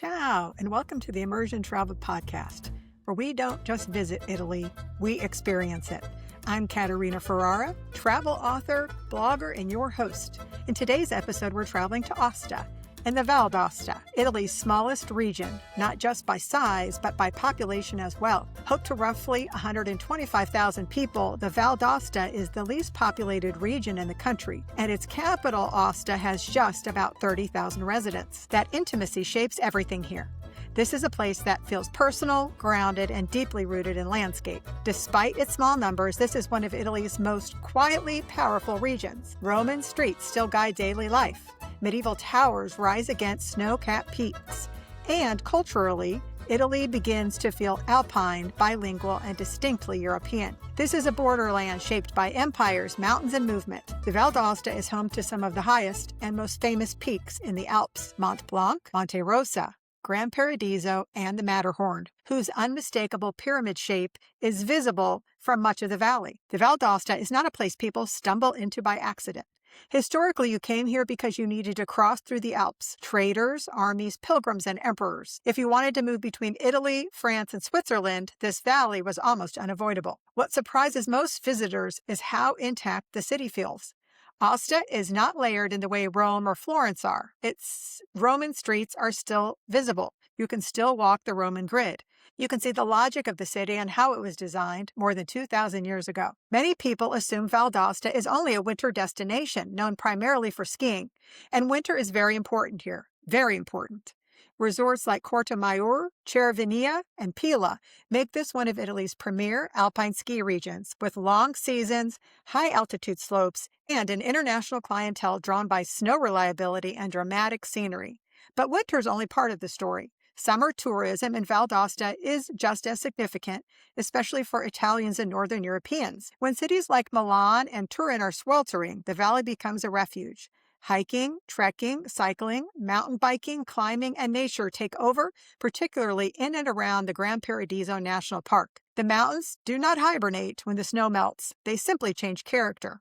Ciao, and welcome to the Immersion Travel Podcast, where we don't just visit Italy, we experience it. I'm Caterina Ferrara, travel author, blogger, and your host. In today's episode, we're traveling to Aosta and the Val d'Aosta, Italy's smallest region, not just by size, but by population as well. Home to roughly 125,000 people, the Val d'Aosta is the least populated region in the country, and its capital, Aosta, has just about 30,000 residents. That intimacy shapes everything here. This is a place that feels personal, grounded, and deeply rooted in landscape. Despite its small numbers, this is one of Italy's most quietly powerful regions. Roman streets still guide daily life. Medieval towers rise against snow-capped peaks. And culturally, Italy begins to feel Alpine, bilingual, and distinctly European. This is a borderland shaped by empires, mountains, and movement. The Val d'Aosta is home to some of the highest and most famous peaks in the Alps: Mont Blanc, Monte Rosa, Gran Paradiso, and the Matterhorn, whose unmistakable pyramid shape is visible from much of the valley. The Val d'Aosta is not a place people stumble into by accident. Historically, you came here because you needed to cross through the Alps: traders, armies, pilgrims, and emperors. If you wanted to move between Italy, France, and Switzerland, this valley was almost unavoidable. What surprises most visitors is how intact the city feels. Aosta is not layered in the way Rome or Florence are. Its Roman streets are still visible. You can still walk the Roman grid. You can see the logic of the city and how it was designed more than 2,000 years ago. Many people assume Val d'Aosta is only a winter destination, known primarily for skiing. And winter is very important here. Very important. Resorts like Cortemaiur, Cervinia, and Pila make this one of Italy's premier alpine ski regions, with long seasons, high altitude slopes, and an international clientele drawn by snow reliability and dramatic scenery. But winter is only part of the story. Summer tourism in Val d'Aosta is just as significant, especially for Italians and Northern Europeans. When cities like Milan and Turin are sweltering, the valley becomes a refuge. Hiking, trekking, cycling, mountain biking, climbing, and nature take over, particularly in and around the Gran Paradiso National Park. The mountains do not hibernate when the snow melts. They simply change character.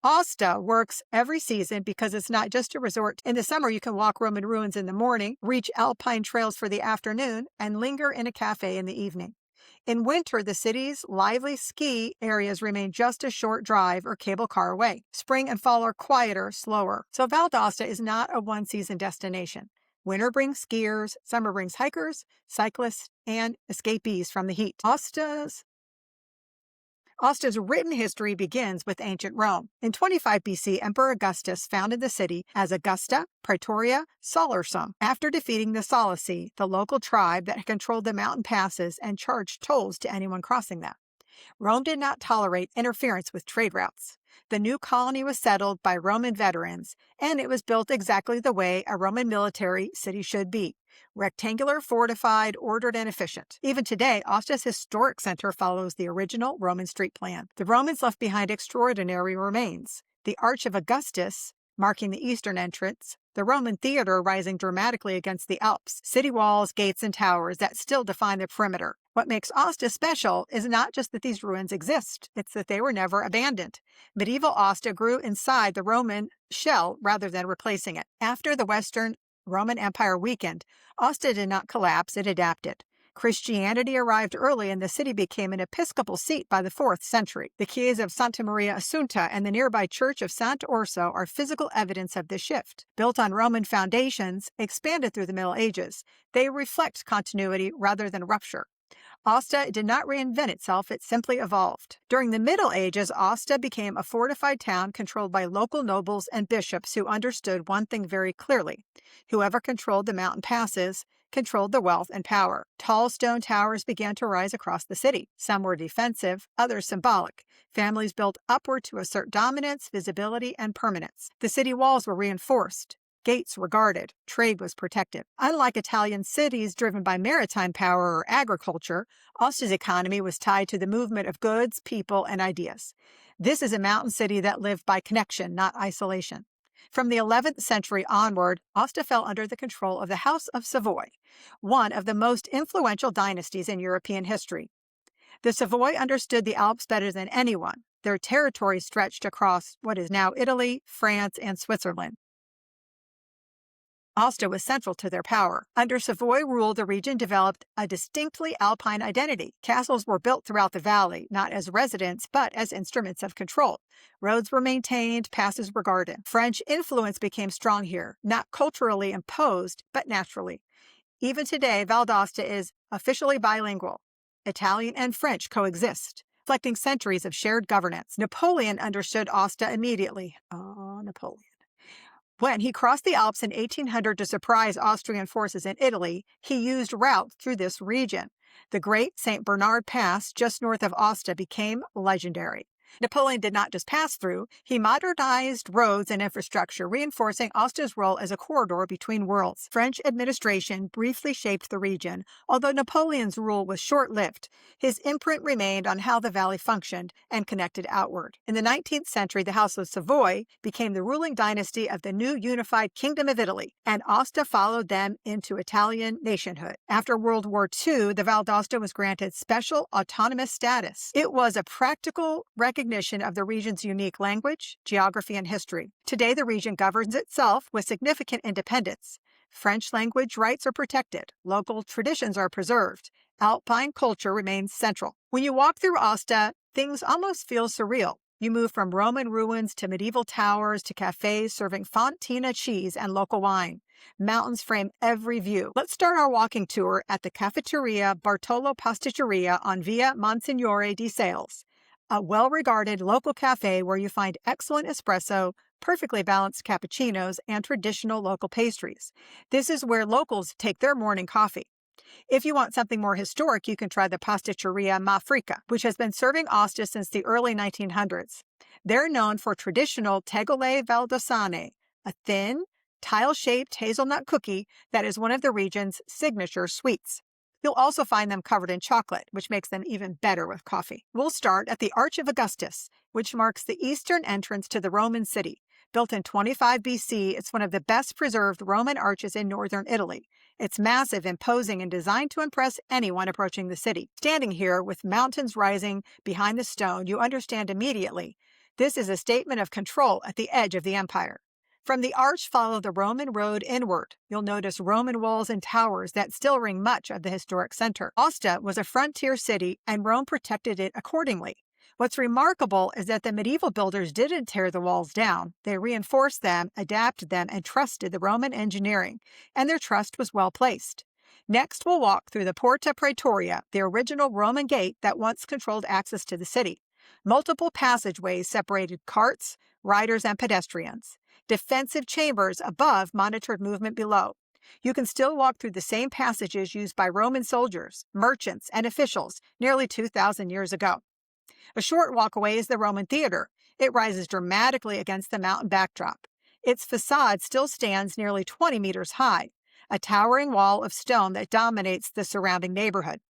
Aosta works every season because it's not just a resort. In the summer, you can walk Roman ruins in the morning, reach alpine trails for the afternoon, and linger in a cafe in the evening. In winter, the city's lively ski areas remain just a short drive or cable car away. Spring and fall are quieter, slower. So Val d'Aosta is not a one-season destination. Winter brings skiers, summer brings hikers, cyclists, and escapees from the heat. Aosta's written history begins with ancient Rome. In 25 BC, Emperor Augustus founded the city as Augusta Praetoria Solursum after defeating the Salici, the local tribe that had controlled the mountain passes and charged tolls to anyone crossing them. Rome did not tolerate interference with trade routes. The new colony was settled by Roman veterans, and it was built exactly the way a Roman military city should be: rectangular, fortified, ordered, and efficient. Even today, Aosta's historic center follows the original Roman street plan. The Romans left behind extraordinary remains: the Arch of Augustus, marking the eastern entrance, the Roman theater rising dramatically against the Alps, city walls, gates, and towers that still define the perimeter. What makes Aosta special is not just that these ruins exist, it's that they were never abandoned. Medieval Aosta grew inside the Roman shell rather than replacing it. After the Western Roman Empire weakened, Aosta did not collapse, it adapted. Christianity arrived early and the city became an episcopal seat by the 4th century. The quays of Santa Maria Assunta and the nearby church of Sant'Orso are physical evidence of this shift. Built on Roman foundations, expanded through the Middle Ages, they reflect continuity rather than rupture. Aosta did not reinvent itself, it simply evolved. During the Middle Ages, Aosta became a fortified town controlled by local nobles and bishops who understood one thing very clearly: whoever controlled the mountain passes controlled the wealth and power. Tall stone towers began to rise across the city. Some were defensive, others symbolic. Families built upward to assert dominance, visibility, and permanence. The city walls were reinforced. Gates were guarded. Trade was protected. Unlike Italian cities driven by maritime power or agriculture, Aosta's economy was tied to the movement of goods, people, and ideas. This is a mountain city that lived by connection, not isolation. From the 11th century onward, Aosta fell under the control of the House of Savoy, one of the most influential dynasties in European history. The Savoy understood the Alps better than anyone. Their territory stretched across what is now Italy, France, and Switzerland. Aosta was central to their power. Under Savoy rule, the region developed a distinctly Alpine identity. Castles were built throughout the valley, not as residents, but as instruments of control. Roads were maintained, passes were guarded. French influence became strong here, not culturally imposed, but naturally. Even today, Val d'Aosta is officially bilingual. Italian and French coexist, reflecting centuries of shared governance. Napoleon understood Aosta immediately. Oh, Napoleon. When he crossed the Alps in 1800 to surprise Austrian forces in Italy, he used routes through this region. The Great St. Bernard Pass, just north of Aosta, became legendary. Napoleon did not just pass through, he modernized roads and infrastructure, reinforcing Aosta's role as a corridor between worlds. French administration briefly shaped the region. Although Napoleon's rule was short-lived, his imprint remained on how the valley functioned and connected outward. In the 19th century, the House of Savoy became the ruling dynasty of the new unified Kingdom of Italy, and Aosta followed them into Italian nationhood. After World War II, the Val d'Aosta was granted special autonomous status. It was a practical recognition of the region's unique language, geography, and history. Today, the region governs itself with significant independence. French language rights are protected. Local traditions are preserved. Alpine culture remains central. When you walk through Aosta, things almost feel surreal. You move from Roman ruins to medieval towers to cafes serving Fontina cheese and local wine. Mountains frame every view. Let's start our walking tour at the Cafeteria Bartolo Pasticceria on Via Monsignore di Sales, a well-regarded local cafe where you find excellent espresso, perfectly balanced cappuccinos, and traditional local pastries. This is where locals take their morning coffee. If you want something more historic, you can try the Pasticceria Mafrica, which has been serving Aosta since the early 1900s. They're known for traditional tegole valdosane, a thin, tile-shaped hazelnut cookie that is one of the region's signature sweets. You'll also find them covered in chocolate, which makes them even better with coffee. We'll start at the Arch of Augustus, which marks the eastern entrance to the Roman city. Built in 25 BC, it's one of the best preserved Roman arches in northern Italy. It's massive, imposing, and designed to impress anyone approaching the city. Standing here, with mountains rising behind the stone, you understand immediately this is a statement of control at the edge of the empire. From the arch, follow the Roman road inward. You'll notice Roman walls and towers that still ring much of the historic center. Aosta was a frontier city, and Rome protected it accordingly. What's remarkable is that the medieval builders didn't tear the walls down. They reinforced them, adapted them, and trusted the Roman engineering, and their trust was well placed. Next, we'll walk through the Porta Praetoria, the original Roman gate that once controlled access to the city. Multiple passageways separated carts, riders, and pedestrians. Defensive chambers above monitored movement below. You can still walk through the same passages used by Roman soldiers, merchants, and officials nearly 2,000 years ago. A short walk away is the Roman Theater. It rises dramatically against the mountain backdrop. Its facade still stands nearly 20 meters high, a towering wall of stone that dominates the surrounding neighborhood.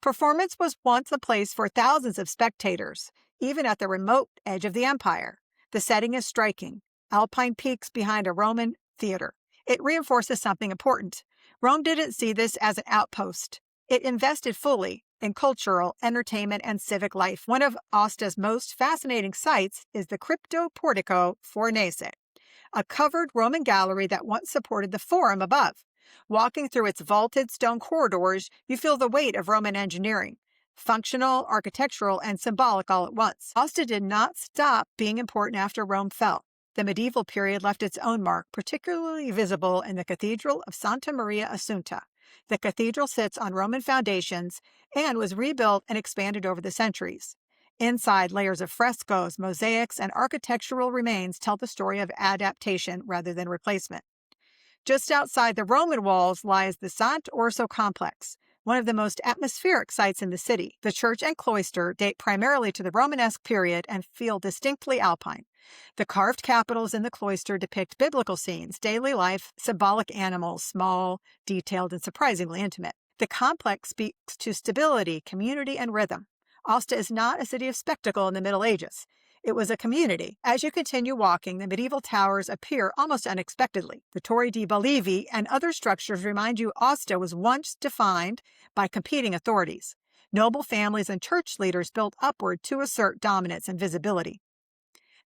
Performance was once a place for thousands of spectators, even at the remote edge of the empire. The setting is striking. Alpine peaks behind a Roman theater. It reinforces something important. Rome didn't see this as an outpost. It invested fully in cultural, entertainment, and civic life. One of Aosta's most fascinating sights is the Crypto Portico Fornese, a covered Roman gallery that once supported the forum above. Walking through its vaulted stone corridors, you feel the weight of Roman engineering, functional, architectural, and symbolic all at once. Aosta did not stop being important after Rome fell. The medieval period left its own mark, particularly visible in the Cathedral of Santa Maria Assunta. The cathedral sits on Roman foundations and was rebuilt and expanded over the centuries. Inside, layers of frescoes, mosaics, and architectural remains tell the story of adaptation rather than replacement. Just outside the Roman walls lies the Sant Orso complex, one of the most atmospheric sites in the city. The church and cloister date primarily to the Romanesque period and feel distinctly Alpine. The carved capitals in the cloister depict biblical scenes, daily life, symbolic animals, small, detailed, and surprisingly intimate. The complex speaks to stability, community, and rhythm. Aosta is not a city of spectacle in the Middle Ages. It was a community. As you continue walking, the medieval towers appear almost unexpectedly. The Torre di Bellivi and other structures remind you Aosta was once defined by competing authorities. Noble families and church leaders built upward to assert dominance and visibility.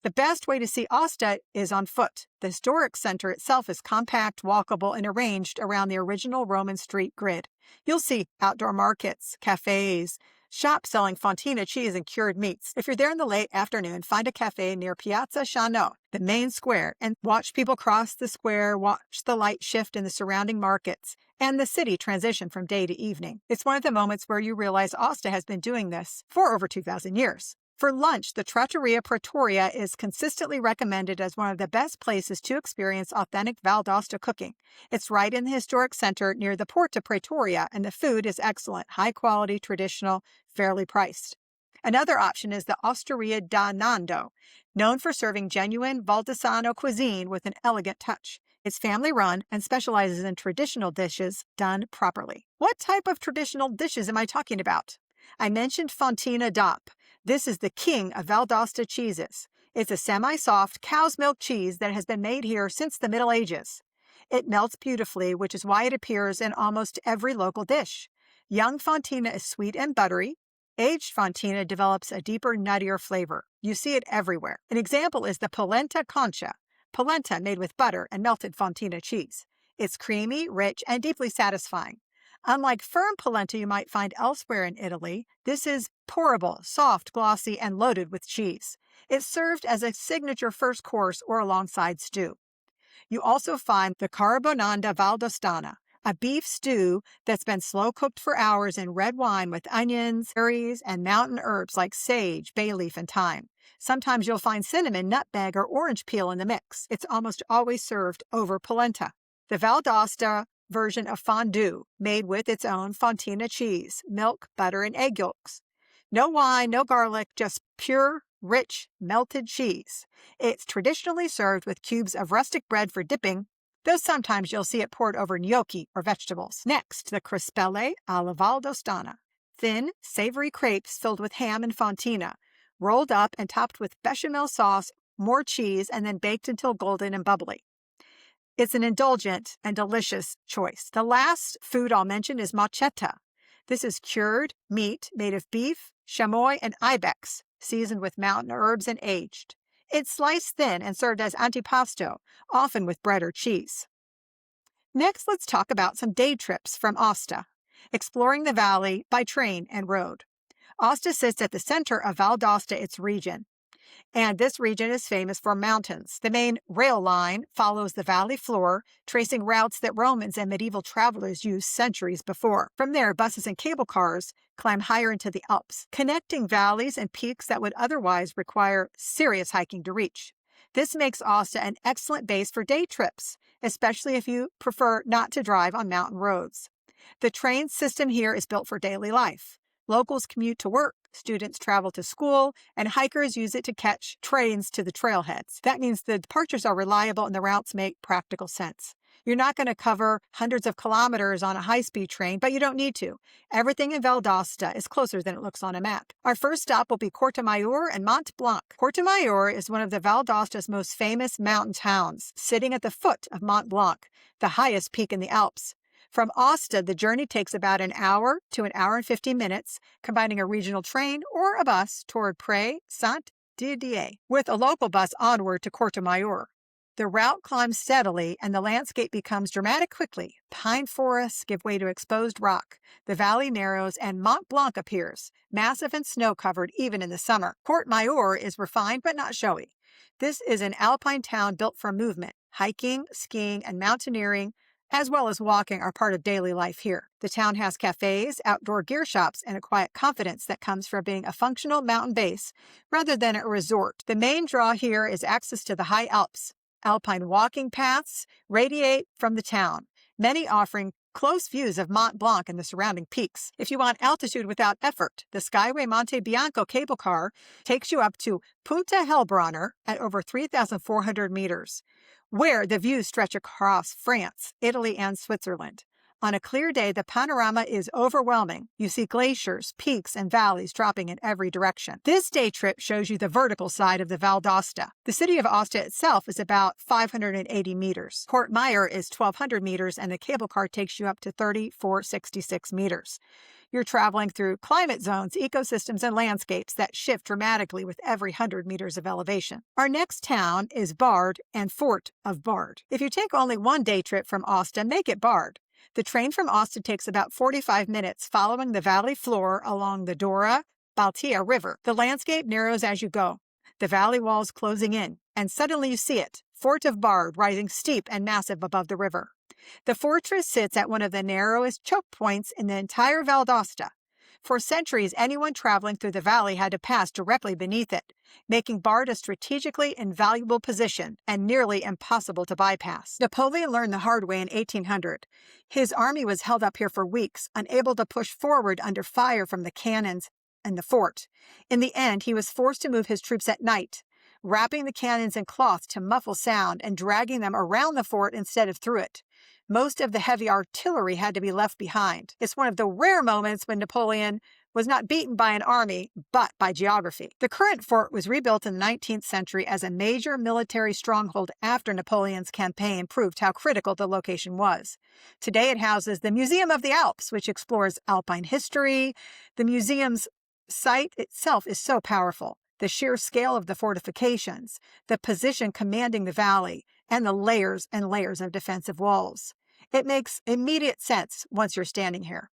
The best way to see Aosta is on foot. The historic center itself is compact, walkable, and arranged around the original Roman street grid. You'll see outdoor markets, cafes, shops selling fontina cheese and cured meats. If you're there in the late afternoon, find a cafe near Piazza Chano, the main square, and watch people cross the square, watch the light shift in the surrounding markets, and the city transition from day to evening. It's one of the moments where you realize Aosta has been doing this for over 2,000 years. For lunch, the Trattoria Praetoria is consistently recommended as one of the best places to experience authentic Val d'Aosta cooking. It's right in the historic center near the Porta Praetoria, and the food is excellent, high quality, traditional, fairly priced. Another option is the Osteria da Nando, known for serving genuine Valdesano cuisine with an elegant touch. It's family-run and specializes in traditional dishes done properly. What type of traditional dishes am I talking about? I mentioned Fontina DOP. This is the king of Val d'Aosta cheeses. It's a semi-soft cow's milk cheese that has been made here since the Middle Ages. It melts beautifully, which is why it appears in almost every local dish. Young Fontina is sweet and buttery. Aged Fontina develops a deeper, nuttier flavor. You see it everywhere. An example is the polenta concha, polenta made with butter and melted Fontina cheese. It's creamy, rich, and deeply satisfying. Unlike firm polenta you might find elsewhere in Italy, this is pourable, soft, glossy, and loaded with cheese. It's served as a signature first course or alongside stew. You also find the carbonanda valdostana, a beef stew that's been slow-cooked for hours in red wine with onions, berries, and mountain herbs like sage, bay leaf, and thyme. Sometimes you'll find cinnamon, nutmeg, or orange peel in the mix. It's almost always served over polenta. The Val d'Aosta version of fondue, made with its own fontina cheese, milk, butter, and egg yolks. No wine, no garlic, just pure, rich, melted cheese. It's traditionally served with cubes of rustic bread for dipping, though sometimes you'll see it poured over gnocchi or vegetables. Next, the crispelle alla valdostana. Thin, savory crepes filled with ham and fontina, rolled up and topped with bechamel sauce, more cheese, and then baked until golden and bubbly. It's an indulgent and delicious choice. The last food I'll mention is machetta. This is cured meat made of beef, chamois, and ibex, seasoned with mountain herbs and aged. It's sliced thin and served as antipasto, often with bread or cheese. Next, let's talk about some day trips from Aosta, exploring the valley by train and road. Aosta sits at the center of Val d'Aosta, its region. And this region is famous for mountains. The main rail line follows the valley floor, tracing routes that Romans and medieval travelers used centuries before. From there, buses and cable cars climb higher into the Alps, connecting valleys and peaks that would otherwise require serious hiking to reach. This makes Aosta an excellent base for day trips, especially if you prefer not to drive on mountain roads. The train system here is built for daily life. Locals commute to work, students travel to school, and hikers use it to catch trains to the trailheads. That means the departures are reliable and the routes make practical sense. You're not going to cover hundreds of kilometers on a high-speed train, but you don't need to. Everything in Val d'Aosta is closer than it looks on a map. Our first stop will be Courmayeur and Mont Blanc. Courmayeur is one of the Val d'Aosta's most famous mountain towns, sitting at the foot of Mont Blanc, the highest peak in the Alps. From Aosta, the journey takes about an hour to an hour and 50 minutes, combining a regional train or a bus toward Saint-Didier, with a local bus onward to Courmayeur. The route climbs steadily, and the landscape becomes dramatic quickly. Pine forests give way to exposed rock. The valley narrows, and Mont Blanc appears, massive and snow-covered even in the summer. Courmayeur is refined but not showy. This is an alpine town built for movement. Hiking, skiing, and mountaineering, as well as walking, are part of daily life here. The town has cafes, outdoor gear shops, and a quiet confidence that comes from being a functional mountain base rather than a resort. The main draw here is access to the high Alps. Alpine walking paths radiate from the town, many offering close views of Mont Blanc and the surrounding peaks. If you want altitude without effort, the Skyway Monte Bianco cable car takes you up to Punta Helbronner at over 3,400 meters, where the views stretch across France, Italy, and Switzerland. On a clear day, the panorama is overwhelming. You see glaciers, peaks, and valleys dropping in every direction. This day trip shows you the vertical side of the Val d'Aosta. The city of Aosta itself is about 580 meters. Port Meyer is 1,200 meters, and the cable car takes you up to 3,466 meters. You're traveling through climate zones, ecosystems, and landscapes that shift dramatically with every 100 meters of elevation. Our next town is Bard and Fort of Bard. If you take only one day trip from Aosta, make it Bard. The train from Aosta takes about 45 minutes following the valley floor along the Dora Baltea River. The landscape narrows as you go, the valley walls closing in, and suddenly you see it, Fort of Bard rising steep and massive above the river. The fortress sits at one of the narrowest choke points in the entire Val d'Aosta. For centuries, anyone traveling through the valley had to pass directly beneath it, making Bard a strategically invaluable position and nearly impossible to bypass. Napoleon learned the hard way in 1800. His army was held up here for weeks, unable to push forward under fire from the cannons and the fort. In the end, he was forced to move his troops at night, wrapping the cannons in cloth to muffle sound and dragging them around the fort instead of through it. Most of the heavy artillery had to be left behind. It's one of the rare moments when Napoleon was not beaten by an army, but by geography. The current fort was rebuilt in the 19th century as a major military stronghold after Napoleon's campaign proved how critical the location was. Today it houses the Museum of the Alps, which explores Alpine history. The museum's site itself is so powerful. The sheer scale of the fortifications, the position commanding the valley, and the layers and layers of defensive walls. It makes immediate sense once you're standing here.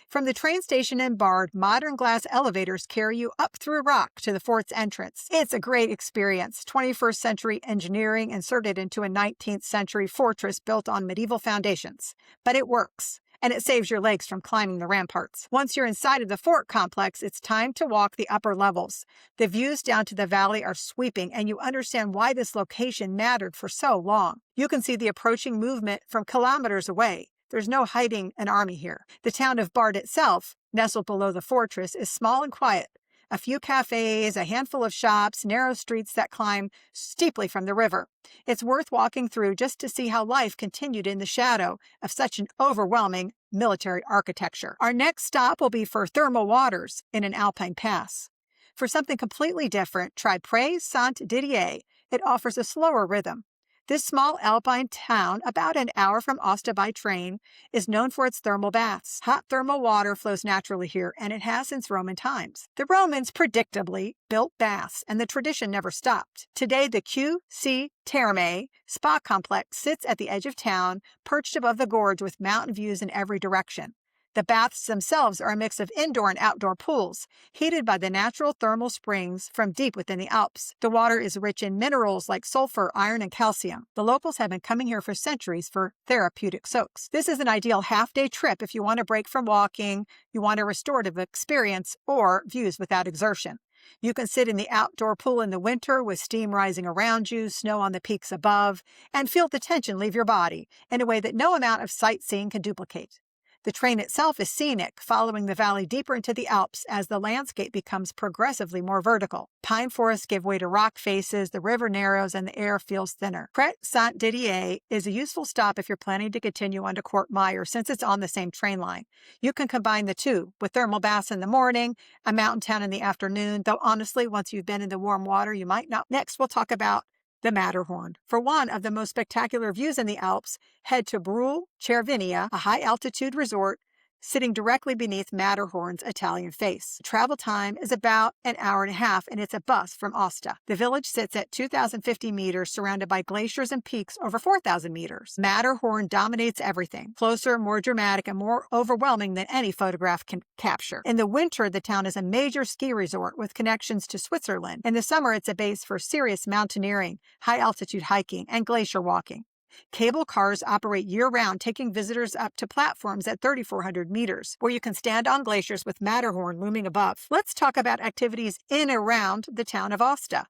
From the train station in Bard, modern glass elevators carry you up through rock to the fort's entrance. It's a great experience. 21st century engineering inserted into a 19th century fortress built on medieval foundations. But it works, and it saves your legs from climbing the ramparts. Once you're inside of the fort complex, it's time to walk the upper levels. The views down to the valley are sweeping, and you understand why this location mattered for so long. You can see the approaching movement from kilometers away. There's no hiding an army here. The town of Bard itself, nestled below the fortress, is small and quiet. A few cafes, a handful of shops, narrow streets that climb steeply from the river. It's worth walking through just to see how life continued in the shadow of such an overwhelming military architecture. Our next stop will be for thermal waters in an Alpine pass. For something completely different, try Pré Saint-Didier. It offers a slower rhythm. This small Alpine town, about an hour from Aosta by train, is known for its thermal baths. Hot thermal water flows naturally here, and it has since Roman times. The Romans, predictably, built baths, and the tradition never stopped. Today, the QC Terme spa complex sits at the edge of town, perched above the gorge with mountain views in every direction. The baths themselves are a mix of indoor and outdoor pools, heated by the natural thermal springs from deep within the Alps. The water is rich in minerals like sulfur, iron, and calcium. The locals have been coming here for centuries for therapeutic soaks. This is an ideal half-day trip if you want a break from walking, you want a restorative experience, or views without exertion. You can sit in the outdoor pool in the winter with steam rising around you, snow on the peaks above, and feel the tension leave your body in a way that no amount of sightseeing can duplicate. The train itself is scenic, following the valley deeper into the Alps as the landscape becomes progressively more vertical. Pine forests give way to rock faces, the river narrows, and the air feels thinner. Pré Saint-Didier is a useful stop if you're planning to continue on to Port Meyer, since it's on the same train line. You can combine the two, with thermal baths in the morning, a mountain town in the afternoon, though honestly, once you've been in the warm water, you might not. Next, we'll talk about the Matterhorn. For one of the most spectacular views in the Alps, head to Brule Cervinia, a high-altitude resort sitting directly beneath Matterhorn's Italian face. Travel time is about an hour and a half, and it's a bus from Aosta. The village sits at 2,050 meters, surrounded by glaciers and peaks over 4,000 meters. Matterhorn dominates everything, closer, more dramatic, and more overwhelming than any photograph can capture. In the winter, the town is a major ski resort with connections to Switzerland. In the summer, it's a base for serious mountaineering, high-altitude hiking, and glacier walking. Cable cars operate year-round, taking visitors up to platforms at 3,400 meters, where you can stand on glaciers with Matterhorn looming above. Let's talk about activities in and around the town of Aosta.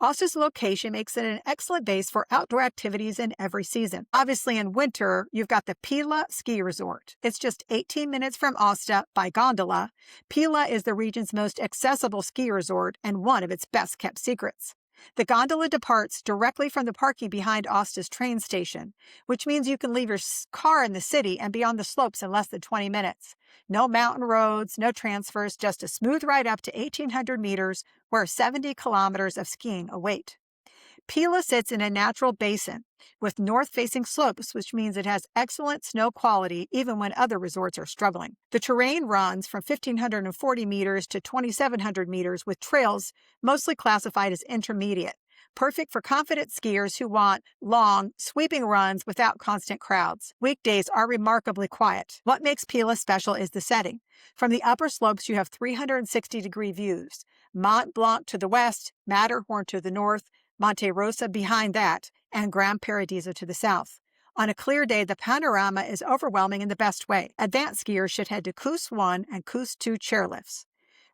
Aosta's location makes it an excellent base for outdoor activities in every season. Obviously, in winter, you've got the Pila Ski Resort. It's just 18 minutes from Aosta by gondola. Pila is the region's most accessible ski resort and one of its best-kept secrets. The gondola departs directly from the parking behind Aosta's train station, which means you can leave your car in the city and be on the slopes in less than 20 minutes. No mountain roads, no transfers, just a smooth ride up to 1,800 meters where 70 kilometers of skiing await. Pila sits in a natural basin with north-facing slopes, which means it has excellent snow quality even when other resorts are struggling. The terrain runs from 1,540 meters to 2,700 meters with trails mostly classified as intermediate, perfect for confident skiers who want long, sweeping runs without constant crowds. Weekdays are remarkably quiet. What makes Pila special is the setting. From the upper slopes, you have 360-degree views. Mont Blanc to the west, Matterhorn to the north, Monte Rosa behind that, and Gran Paradiso to the south. On a clear day, the panorama is overwhelming in the best way. Advanced skiers should head to Coast 1 and Coast 2 chairlifts,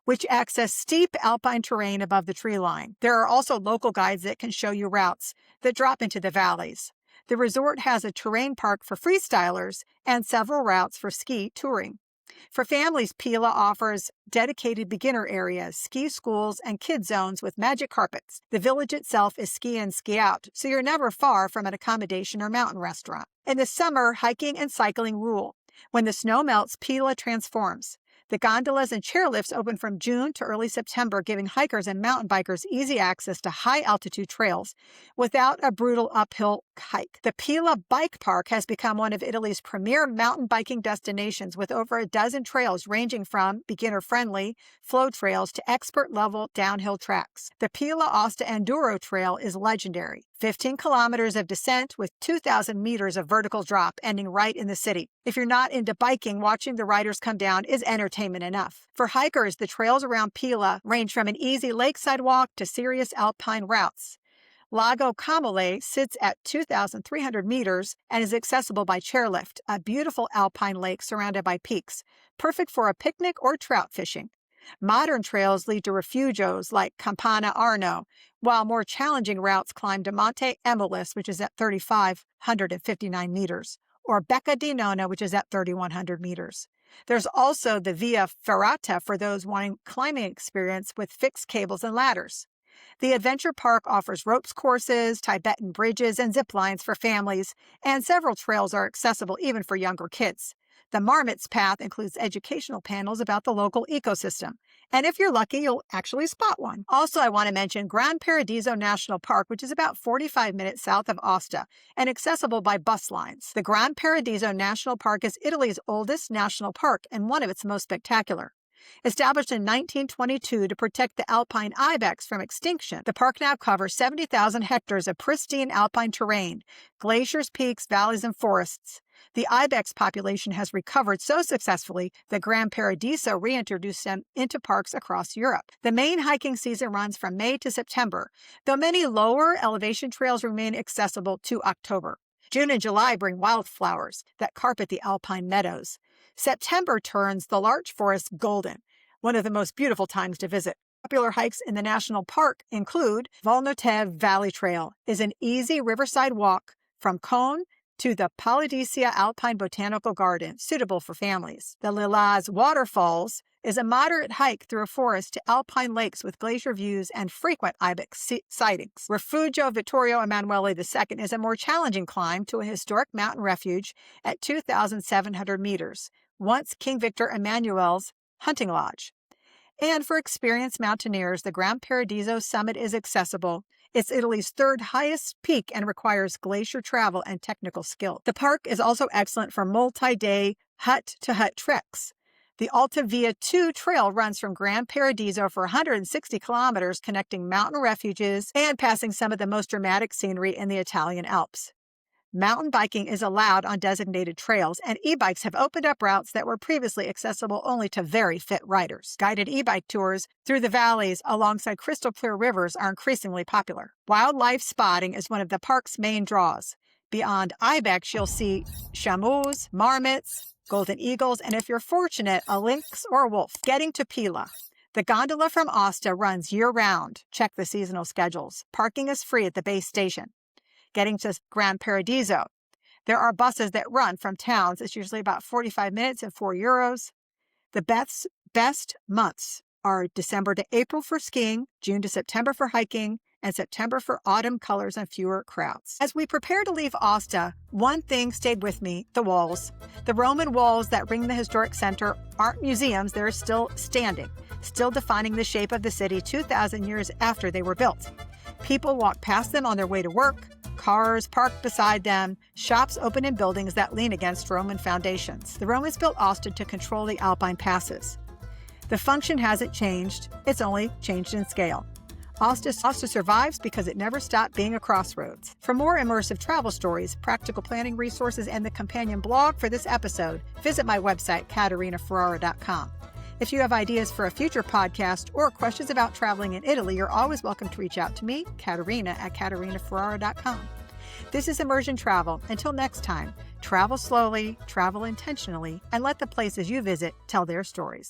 which access steep alpine terrain above the tree line. There are also local guides that can show you routes that drop into the valleys. The resort has a terrain park for freestylers and several routes for ski touring. For families, Pila offers dedicated beginner areas, ski schools, and kid zones with magic carpets. The village itself is ski in, ski out, so you're never far from an accommodation or mountain restaurant. In the summer, hiking and cycling rule. When the snow melts, Pila transforms. The gondolas and chairlifts open from June to early September, giving hikers and mountain bikers easy access to high-altitude trails without a brutal uphill hike. The Pila Bike Park has become one of Italy's premier mountain biking destinations with over a dozen trails ranging from beginner-friendly flow trails to expert-level downhill tracks. The Pila Aosta Enduro Trail is legendary. 15 kilometers of descent with 2,000 meters of vertical drop ending right in the city. If you're not into biking, watching the riders come down is entertainment enough. For hikers, the trails around Pila range from an easy lakeside walk to serious alpine routes. Lago Camole sits at 2,300 meters and is accessible by chairlift, a beautiful alpine lake surrounded by peaks, perfect for a picnic or trout fishing. Modern trails lead to refugios like Campana Arno, while more challenging routes climb to Monte Emelis, which is at 3,559 meters, or Becca di Nona, which is at 3,100 meters. There's also the Via Ferrata for those wanting climbing experience with fixed cables and ladders. The Adventure Park offers ropes courses, Tibetan bridges, and zip lines for families, and several trails are accessible even for younger kids. The Marmot's Path includes educational panels about the local ecosystem, and if you're lucky, you'll actually spot one. Also, I want to mention Gran Paradiso National Park, which is about 45 minutes south of Aosta and accessible by bus lines. The Gran Paradiso National Park is Italy's oldest national park and one of its most spectacular. Established in 1922 to protect the Alpine ibex from extinction, the park now covers 70,000 hectares of pristine alpine terrain, glaciers, peaks, valleys, and forests. The ibex population has recovered so successfully that Gran Paradiso reintroduced them into parks across Europe. The main hiking season runs from May to September, though many lower elevation trails remain accessible to October. June and July bring wildflowers that carpet the alpine meadows. September turns the larch forest golden, one of the most beautiful times to visit. Popular hikes in the national park include Valnotev Valley Trail is an easy riverside walk from Cone to the Paladicia Alpine Botanical Garden, suitable for families. The Lilaz Waterfalls is a moderate hike through a forest to alpine lakes with glacier views and frequent ibex sightings. Refugio Vittorio Emanuele II is a more challenging climb to a historic mountain refuge at 2,700 meters, once King Victor Emmanuel's hunting lodge. And for experienced mountaineers, the Gran Paradiso summit is accessible. It's Italy's third highest peak and requires glacier travel and technical skill. The park is also excellent for multi-day hut-to-hut treks. The Alta Via 2 trail runs from Gran Paradiso for 160 kilometers, connecting mountain refuges and passing some of the most dramatic scenery in the Italian Alps. Mountain biking is allowed on designated trails, and e-bikes have opened up routes that were previously accessible only to very fit riders. Guided e-bike tours through the valleys alongside crystal-clear rivers are increasingly popular. Wildlife spotting is one of the park's main draws. Beyond ibex, you'll see chamois, marmots, golden eagles, and if you're fortunate, a lynx or a wolf. Getting to Pila. The gondola from Aosta runs year-round. Check the seasonal schedules. Parking is free at the base station. Getting to Gran Paradiso. There are buses that run from towns. It's usually about 45 minutes and €4. The best months are December to April for skiing, June to September for hiking, and September for autumn colors and fewer crowds. As we prepare to leave Aosta, one thing stayed with me: the walls. The Roman walls that ring the historic center aren't museums, they're still standing, still defining the shape of the city 2,000 years after they were built. People walk past them on their way to work, cars parked beside them, shops open in buildings that lean against Roman foundations. The Romans built Aosta to control the Alpine passes. The function hasn't changed, it's only changed in scale. Aosta survives because it never stopped being a crossroads. For more immersive travel stories, practical planning resources, and the companion blog for this episode, visit my website, caterinaferrara.com. If you have ideas for a future podcast or questions about traveling in Italy, you're always welcome to reach out to me, Caterina, at caterinaferrara.com. This is Immersion Travel. Until next time, travel slowly, travel intentionally, and let the places you visit tell their stories.